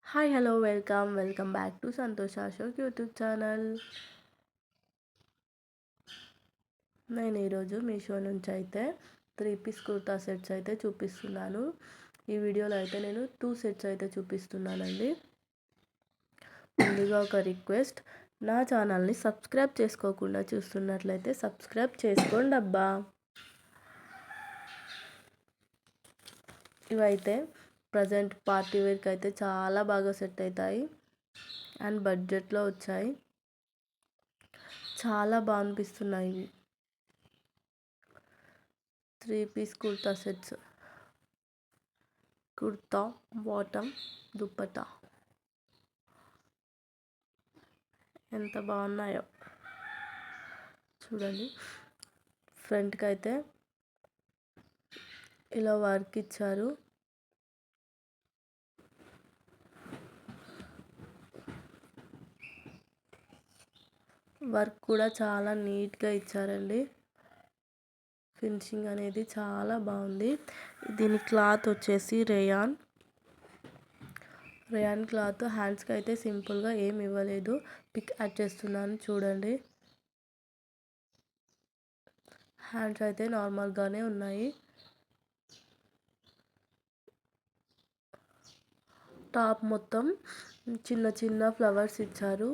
Hi hello welcome back to Santosh Ashok YouTube channel. నేను ఈరోజు మీషో నుంచి అయితే 3 పీస్ కుర్తా సెట్స్ అయితే చూపిస్తున్నాను. ఈ వీడియోలో అయితే నేను 2 సెట్స్ అయితే చూపిస్తున్నానండి. ముందుగా ఒక రిక్వెస్ట్, నా ఛానల్ని సబ్స్క్రైబ్ చేసుకోకుండా చూస్తున్నట్లయితే సబ్స్క్రైబ్ చేసుకోండి అబ్బా. ఇవైతే ప్రజెంట్ పార్టీ వేర్కి అయితే చాలా బాగా సెట్ అవుతాయి అండ్ బడ్జెట్లో వచ్చాయి. చాలా బాగా అనిపిస్తున్నాయి ఇవి 3 piece kurta sets. Kurta, bottom, dupatta ఎంత బాగున్నాయో చూడండి. ఫ్రంట్కి అయితే ఇలా వర్క్ ఇచ్చారు. వర్క్ కూడా చాలా నీట్గా ఇచ్చారండి. ఫినిషింగ్ అనేది చాలా బాగుంది. దీని క్లాత్ వచ్చేసి రేయాన్ క్లాత్. హ్యాండ్స్కి అయితే సింపుల్గా ఏమి ఇవ్వలేదు. పిక్ యాడ్ చేస్తున్నాను చూడండి. హ్యాండ్స్ అయితే నార్మల్గానే ఉన్నాయి. టాప్ మొత్తం చిన్న చిన్న ఫ్లవర్స్ ఇచ్చారు.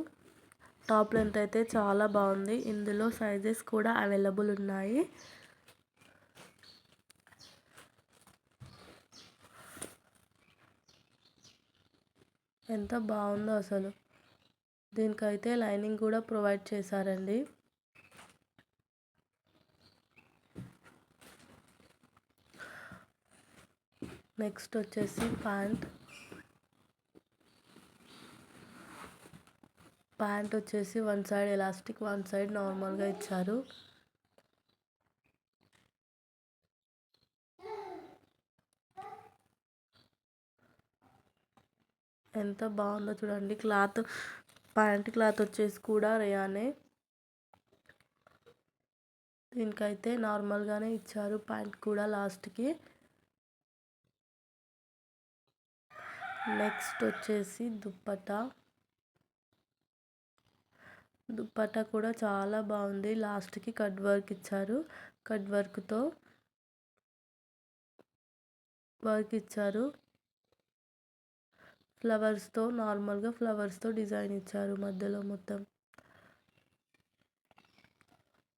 టాప్ లెంత్ అయితే చాలా బాగుంది. ఇందులో సైజెస్ కూడా అవైలబుల్ ఉన్నాయి. ఎంత బాగుందో అసలు. దీనికైతే లైనింగ్ కూడా ప్రొవైడ్ చేశారండి. నెక్స్ట్ వచ్చేసి ప్యాంట్ వచ్చేసి one side elastic, one side నార్మల్గా ఇచ్చారు. ఎంత బాగుందో చూడండి. ప్యాంట్ క్లాత్ వచ్చేసి కూడా రేయానే. దీనికైతే నార్మల్గానే ఇచ్చారు ప్యాంట్ కూడా లాస్ట్కి. నెక్స్ట్ వచ్చేసి దుప్పటా కూడా చాలా బాగుంది. లాస్ట్కి కట్ వర్క్ ఇచ్చారు. కట్ వర్క్తో వర్క్ ఇచ్చారు. నార్మల్గా ఫ్లవర్స్తో డిజైన్ ఇచ్చారు మధ్యలో మొత్తం.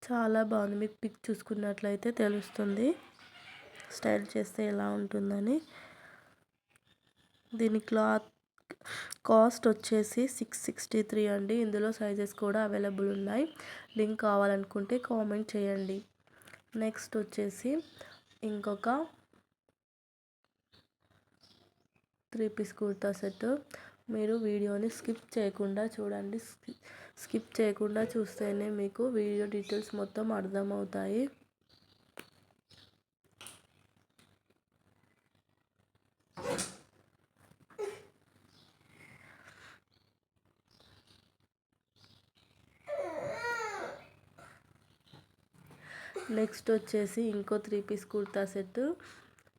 చాలా బాగుంది. మీకు పిక్ చూసుకున్నట్లయితే తెలుస్తుంది స్టైల్ చేస్తే ఎలా ఉంటుందని. దీని కాస్ట్ వచ్చేసి 663 అండి. ఇందులో సైజెస్ కూడా అవైలబుల్ ఉన్నాయి. లింక్ కావాలనుకుంటే కామెంట్ చేయండి. నెక్స్ట్ వచ్చేసి ఇంకొక 3 పీస్ కుర్తా సెట్. మీరు వీడియోని స్కిప్ చేయకుండా చూడండి. స్కిప్ చేయకుండా చూస్తేనే మీకు వీడియో డీటెయిల్స్ మొత్తం అర్థమవుతాయి. నెక్స్ట్ వచ్చేసి ఇంకో 3 పీస్ కుర్తా సెట్.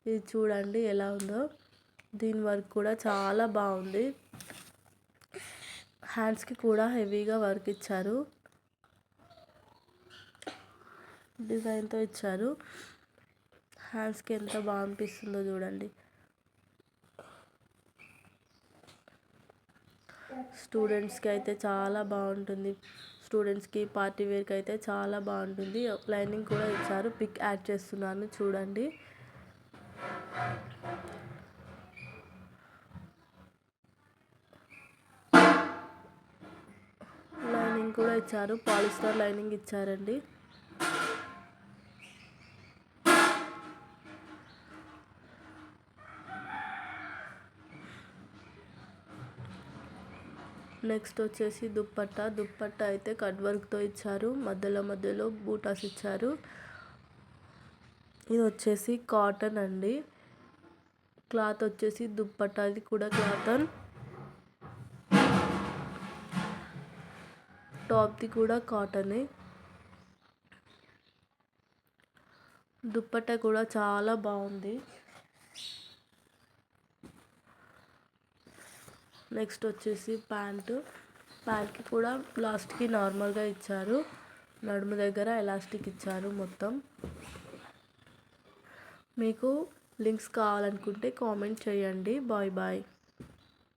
ఇది చూడండి ఎలా ఉందో. దీని వర్క్ కూడా చాలా బాగుంది. హ్యాండ్స్కి కూడా హెవీగా వర్క్ ఇచ్చారు. డిజైన్తో ఇచ్చారు. హ్యాండ్స్కి ఎంత బాగా అనిపిస్తుందో చూడండి. స్టూడెంట్స్కి అయితే చాలా బాగుంటుంది. స్టూడెంట్స్కి పార్టీ వేర్కి అయితే చాలా బాగుంటుంది. లైనింగ్ కూడా ఇచ్చారు. పిక్ యాడ్ చేస్తున్నాను చూడండి. లైనింగ్ కూడా ఇచ్చారు. పాలిస్టర్ లైనింగ్ ఇచ్చారండి. నెక్స్ట్ వచ్చేసి దుప్పట్టా అయితే కట్ వర్క్తో ఇచ్చారు. మధ్యలో బూటాస్ ఇచ్చారు. ఇది వచ్చేసి కాటన్ అండి. క్లాత్ వచ్చేసి దుప్పట్టాది కూడా కాటన్. టాప్ది కూడా కాటనే. దుప్పట్టా కూడా చాలా బాగుంది. నెక్స్ట్ వచ్చేసి ప్యాంట్కి కూడా లాస్ట్కి నార్మల్గా ఇచ్చారు, నడుము దగ్గర ఎలాస్టిక్ ఇచ్చారు మొత్తం. మీకు లింక్స్ కావాలనుకుంటే కామెంట్ చేయండి. Bye bye.